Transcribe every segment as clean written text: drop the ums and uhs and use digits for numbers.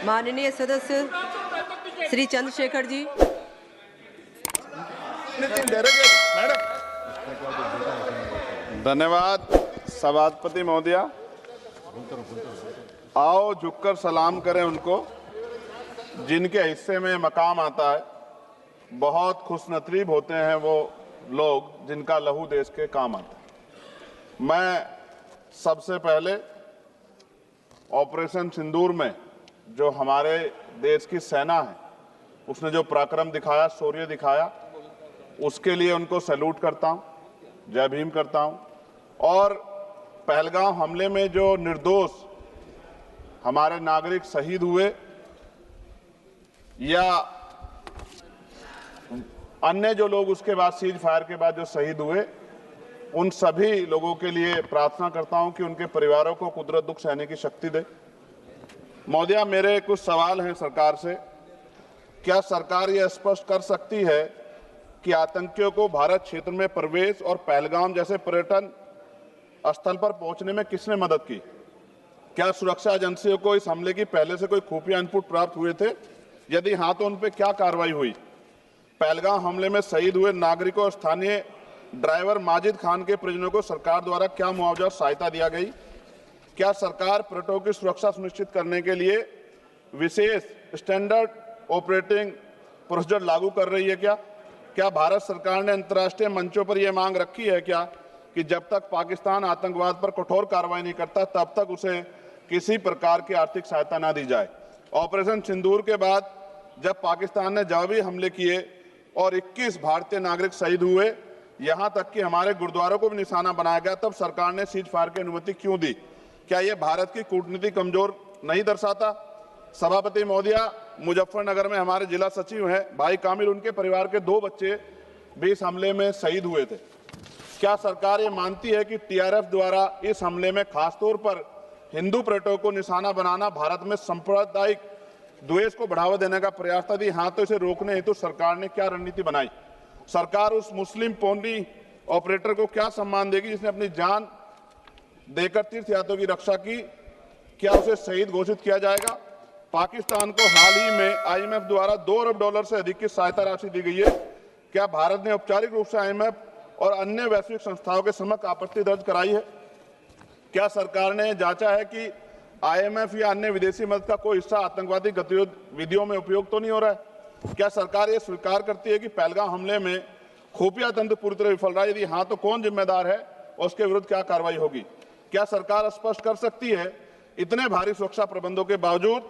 माननीय सदस्य श्री चंद्रशेखर जी। धन्यवाद सभापति महोदया। आओ झुककर सलाम करें उनको जिनके हिस्से में मकाम आता है। बहुत खुशनसीब होते हैं वो लोग जिनका लहू देश के काम आता है। मैं सबसे पहले ऑपरेशन सिंदूर में जो हमारे देश की सेना है उसने जो पराक्रम दिखाया, शौर्य दिखाया, उसके लिए उनको सैल्यूट करता हूं, जय भीम करता हूं। और पहलगाम हमले में जो निर्दोष हमारे नागरिक शहीद हुए या अन्य जो लोग उसके बाद सीज फायर के बाद जो शहीद हुए, उन सभी लोगों के लिए प्रार्थना करता हूं कि उनके परिवारों को कुदरत दुख सहने की शक्ति दे। महोदया, मेरे कुछ सवाल हैं सरकार से। क्या सरकार यह स्पष्ट कर सकती है कि आतंकियों को भारत क्षेत्र में प्रवेश और पहलगाम जैसे पर्यटन स्थल पर पहुंचने में किसने मदद की? क्या सुरक्षा एजेंसियों को इस हमले की पहले से कोई खुफिया इनपुट प्राप्त हुए थे? यदि हाँ, तो उन पर क्या कार्रवाई हुई? पहलगाम हमले में शहीद हुए नागरिकों और स्थानीय ड्राइवर माजिद खान के परिजनों को सरकार द्वारा क्या मुआवजा और सहायता दिया गई? क्या सरकार पर्यटकों की सुरक्षा सुनिश्चित करने के लिए विशेष स्टैंडर्ड ऑपरेटिंग प्रोसीजर लागू कर रही है? क्या भारत सरकार ने अंतर्राष्ट्रीय मंचों पर यह मांग रखी है कि जब तक पाकिस्तान आतंकवाद पर कठोर कार्रवाई नहीं करता तब तक उसे किसी प्रकार की आर्थिक सहायता न दी जाए? ऑपरेशन सिंदूर के बाद जब पाकिस्तान ने जवाबी हमले किए और 21 भारतीय नागरिक शहीद हुए, यहां तक कि हमारे गुरुद्वारों को भी निशाना बनाया गया, तब सरकार ने सीज फायर की अनुमति क्यों दी? क्या यह भारत की कूटनीति कमजोर नहीं दर्शाता? सभापति महोदया, मुजफ्फरनगर में हमारे जिला सचिव हैं भाई कामिल, उनके परिवार के 2 बच्चे भी इस हमले में शहीद हुए थे। क्या सरकार ये मानती है कि टीआरएफ द्वारा इस हमले में खासतौर पर हिंदू पर्यटकों को निशाना बनाना भारत में सांप्रदायिक द्वेष को बढ़ावा देने का प्रयास था? यदि हाँ, तो इसे रोकने हेतु सरकार ने क्या रणनीति बनाई? सरकार उस मुस्लिम पोनी ऑपरेटर को क्या सम्मान देगी जिसने अपनी जान देकर तीर्थ यात्रियों की रक्षा की? क्या उसे शहीद घोषित किया जाएगा? पाकिस्तान को हाल ही में आईएमएफ द्वारा $2 अरब से अधिक की सहायता राशि दी गई है। क्या भारत ने औपचारिक रूप से आईएमएफ और अन्य वैश्विक संस्थाओं के समक्ष आपत्ति दर्ज कराई है? क्या सरकार ने जांचा है कि आईएमएफ या अन्य विदेशी मदद का कोई हिस्सा आतंकवादी गतिविधियों में उपयोग तो नहीं हो रहा है? क्या सरकार ये स्वीकार करती है कि पहलगाम हमले में खुफिया तंत्र पूरी तरह विफल रहा है? यदि हाँ, तो कौन जिम्मेदार है और उसके विरुद्ध क्या कार्रवाई होगी? क्या सरकार स्पष्ट कर सकती है इतने भारी सुरक्षा प्रबंधों के बावजूद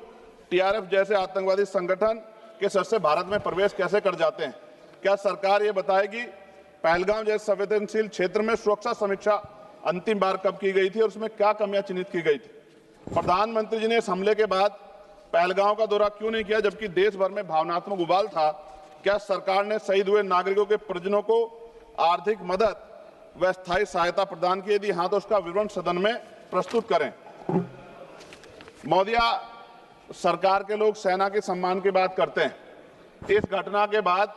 टीआरएफ जैसे आतंकवादी संगठन के सदस्य भारत में प्रवेश कैसे कर जाते हैं? क्या सरकार ये बताएगी पहलगाम जैसे संवेदनशील क्षेत्र में सुरक्षा समीक्षा अंतिम बार कब की गई थी और उसमें क्या कमियां चिन्हित की गई थी? प्रधानमंत्री जी ने इस हमले के बाद पहलगाम का दौरा क्यों नहीं किया जबकि देश भर में भावनात्मक उबाल था? क्या सरकार ने शहीद हुए नागरिकों के परिजनों को आर्थिक मदद व स्थायी सहायता प्रदान की? यदि हाँ, तो उसका विवरण सदन में प्रस्तुत करें। महोदया, सरकार के लोग सेना के सम्मान की बात करते हैं। इस घटना के बाद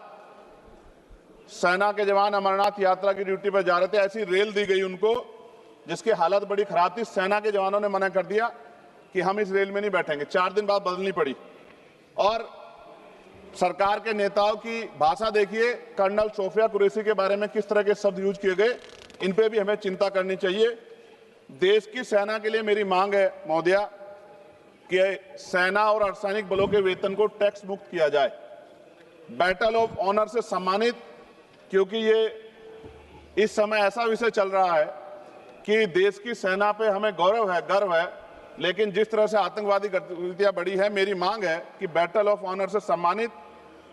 सेना के जवान अमरनाथ यात्रा की ड्यूटी पर जा रहे थे, ऐसी रेल दी गई उनको जिसकी हालत बड़ी खराब थी। सेना के जवानों ने मना कर दिया कि हम इस रेल में नहीं बैठेंगे। 4 दिन बाद बदलनी पड़ी। और सरकार के नेताओं की भाषा देखिए, कर्नल सोफिया कुरैशी के बारे में किस तरह के शब्द यूज किए गए, इन पे भी हमें चिंता करनी चाहिए। देश की सेना के लिए मेरी मांग है महोदया कि सेना और अर्धसैनिक बलों के वेतन को टैक्स मुक्त किया जाए, बैटल ऑफ ऑनर से सम्मानित, क्योंकि ये इस समय ऐसा विषय चल रहा है कि देश की सेना पे हमें गौरव है, गर्व है, लेकिन जिस तरह से आतंकवादी गतिविधियां बढ़ी है, मेरी मांग है कि बैटल ऑफ ऑनर से सम्मानित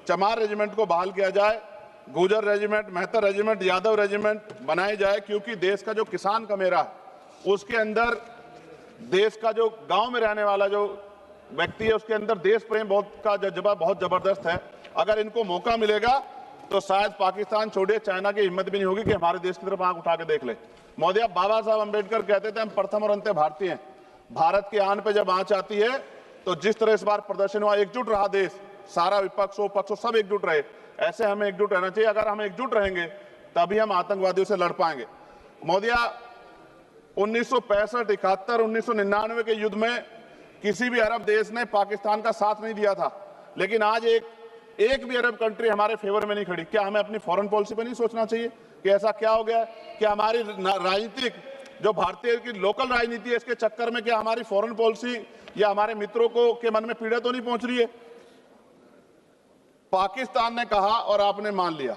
चमार रेजिमेंट को बहाल किया जाए, Gurjar regiment, Mehtar regiment, Yadav regiment बनाए जाए, क्योंकि देश का जो किसान का मेरा उसके अंदर देश का जो गांव में रहने वाला जो व्यक्ति है उसके अंदर देश प्रेम का जज्बा बहुत जबरदस्त है। अगर इनको मौका मिलेगा तो शायद पाकिस्तान छोड़िए, चाइना की हिम्मत भी नहीं होगी कि हमारे देश की तरफ आंख उठा के देख ले। महोदया, बाबा साहब अम्बेडकर कहते थे हम प्रथम और अंत्य भारतीय हैं। भारत के आन पे जब आंच आती है तो जिस तरह इस बार प्रदर्शन हुआ, एकजुट रहा देश, सारा विपक्ष हो पक्ष हो सब एकजुट रहे, ऐसे हमें एकजुट रहना चाहिए। अगर हम एकजुट रहेंगे तभी हम आतंकवादियों से लड़ पाएंगे। महोदया, 1965, 71, 1999 के युद्ध में किसी भी अरब देश ने पाकिस्तान का साथ नहीं दिया था, लेकिन आज एक भी अरब कंट्री हमारे फेवर में नहीं खड़ी। क्या हमें अपनी फॉरेन पॉलिसी पर नहीं सोचना चाहिए कि ऐसा क्या हो गया कि हमारी राजनीतिक जो भारतीय की लोकल राजनीति है, इसके चक्कर में क्या हमारी फॉरेन पॉलिसी या हमारे मित्रों को के मन में पीड़ा तो नहीं पहुंच रही है? पाकिस्तान ने कहा और आपने मान लिया,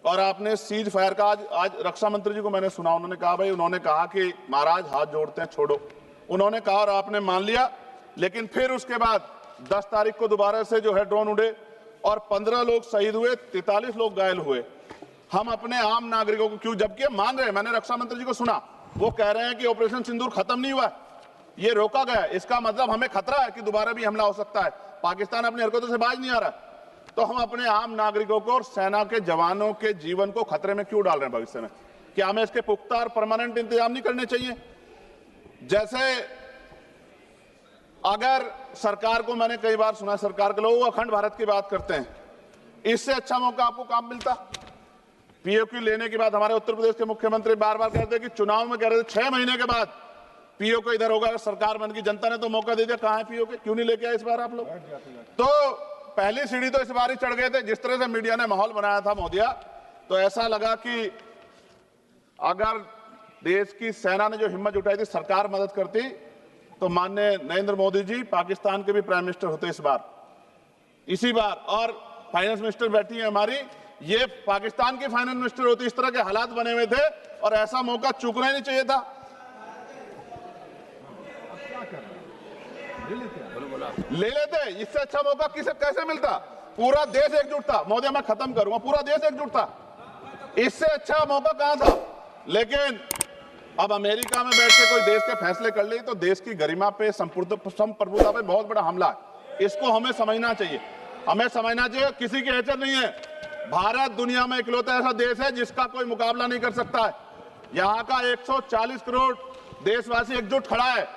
और आपने सीज फायर का आज रक्षा मंत्री जी को मैंने सुना, उन्होंने कहा भाई, उन्होंने कहा कि महाराज हाथ जोड़ते हैं, छोड़ो। उन्होंने कहा और आपने मान लिया, लेकिन फिर उसके बाद 10 तारीख को दोबारा से जो है ड्रोन उड़े और 15 लोग शहीद हुए, 43 लोग घायल हुए। हम अपने आम नागरिकों को क्यों, जबकि मान रहे हैं, मैंने रक्षा मंत्री जी को सुना, वो कह रहे हैं कि ऑपरेशन सिंदूर खत्म नहीं हुआ है, ये रोका गया है। इसका मतलब हमें खतरा है कि दोबारा भी हमला हो सकता है। पाकिस्तान अपनी हरकतों से बाज नहीं आ रहा, तो हम अपने आम नागरिकों को और सेना के जवानों के जीवन को खतरे में क्यों डाल रहे हैं भविष्य में? क्या हमें इसके पुख्ता और परमानेंट इंतजाम नहीं करने चाहिए? जैसे अगर सरकार को, मैंने कई बार सुना सरकार के लोग अखंड भारत की बात करते हैं, इससे अच्छा मौका आपको काम मिलता। पीओक्यू लेने के बाद हमारे उत्तर प्रदेश के मुख्यमंत्री बार बार कहते कि चुनाव में कह रहे थे 6 महीने के बाद पीओक्यू इधर होगा, अगर सरकार बन गई, जनता ने तो मौका दे दिया, कहां है पीओक्यू? क्यों नहीं लेके आए इस बार आप लोग? तो पहली सीढ़ी तो इस बार ही चढ़ गए थे। जिस तरह से मीडिया ने माहौल बनाया था मोदिया, तो ऐसा लगा कि अगर देश की सेना ने जो हिम्मत जुटाई थी, सरकार मदद करती, तो माननीय नरेंद्र मोदी जी पाकिस्तान के भी प्राइम मिनिस्टर होते इसी बार, और फाइनेंस मिनिस्टर बैठी है हमारी, ये पाकिस्तान की फाइनेंस मिनिस्टर होती। इस तरह के हालात बने हुए थे और ऐसा मौका चूकना ही नहीं चाहिए था। ले लेते, इससे अच्छा मौका कैसे मिलता? पूरा देश एकजुट था। मोदी, मैं खत्म करूंगा, पूरा देश एकजुट था, इससे अच्छा मौका कहां था? लेकिन अब अमेरिका में बैठ के कोई देश के फैसले कर ले तो देश की गरिमा पे, संप्रभुता पे बहुत बड़ा हमला है। इसको हमें समझना चाहिए, किसी की हैसियत नहीं है। भारत दुनिया में इकलौता ऐसा देश है जिसका कोई मुकाबला नहीं कर सकता है। यहाँ का 140 करोड़ देशवासी एकजुट खड़ा है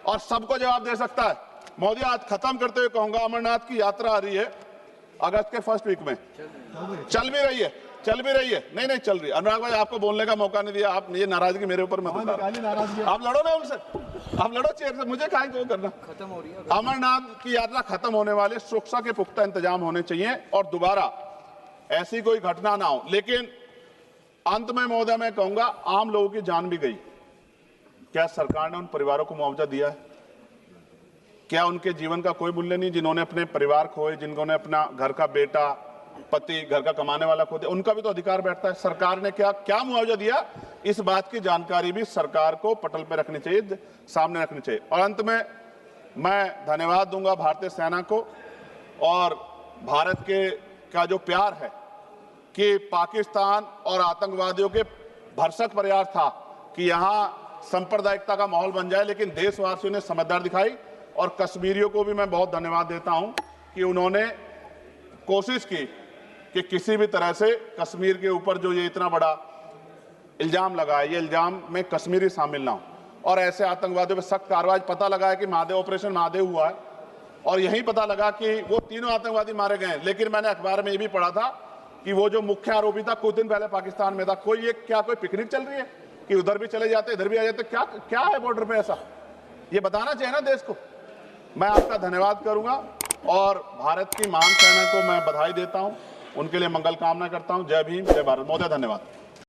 और सबको जवाब दे सकता है। मोदी, आज खत्म करते हुए कहूंगा, अमरनाथ की यात्रा आ रही है अगस्त के फर्स्ट वीक में, चल भी रही है, नहीं चल रही। अनुराग भाई, आपको बोलने का मौका नहीं दिया, आप ये नाराजगी मेरे ऊपर मत उतारो। आप लड़ो ना उनसे, आप लड़ो चेयर से, मुझे काहे को करना। खत्म हो रही है अमरनाथ की यात्रा, खत्म होने वाली, सुरक्षा के पुख्ता इंतजाम होने चाहिए और दोबारा ऐसी कोई घटना ना हो। लेकिन अंत में महोदय मैं कहूंगा, आम लोगों की जान भी गई, क्या सरकार ने उन परिवारों को मुआवजा दिया है? क्या उनके जीवन का कोई मूल्य नहीं? जिन्होंने अपने परिवार खोए, जिन्होंने अपना घर का बेटा, पति, घर का कमाने वाला खो दिया, उनका भी तो अधिकार बैठता है। सरकार ने क्या मुआवजा दिया, इस बात की जानकारी भी सरकार को पटल पर रखनी चाहिए, सामने रखनी चाहिए। और अंत में मैं धन्यवाद दूंगा भारतीय सेना को और भारत का जो प्यार है कि पाकिस्तान और आतंकवादियों के भरसक प्रयास था कि यहाँ सांप्रदायिकता का माहौल बन जाए, लेकिन देशवासियों ने समझदारी दिखाई। और कश्मीरियों को भी मैं बहुत धन्यवाद देता हूं कि उन्होंने कोशिश की कि किसी भी तरह से कश्मीर के ऊपर जो ये इतना बड़ा इल्जाम लगा है, ये इल्जाम में कश्मीरी शामिल ना हो और ऐसे आतंकवादियों पर सख्त कार्रवाई। पता लगा है कि ऑपरेशन महादेव हुआ है और यही पता लगा कि वो तीनों आतंकवादी मारे गए। लेकिन मैंने अखबार में ये भी पढ़ा था कि वो जो मुख्य आरोपी था कुछ दिन पहले पाकिस्तान में था। कोई पिकनिक चल रही है कि उधर भी चले जाते, इधर भी आ जाते? क्या है बॉर्डर पे ऐसा? ये बताना चाहिए ना देश को। मैं आपका धन्यवाद करूंगा और भारत की महान सेना को मैं बधाई देता हूं, उनके लिए मंगल कामना करता हूं। जय भीम, जय भारत। महोदय धन्यवाद।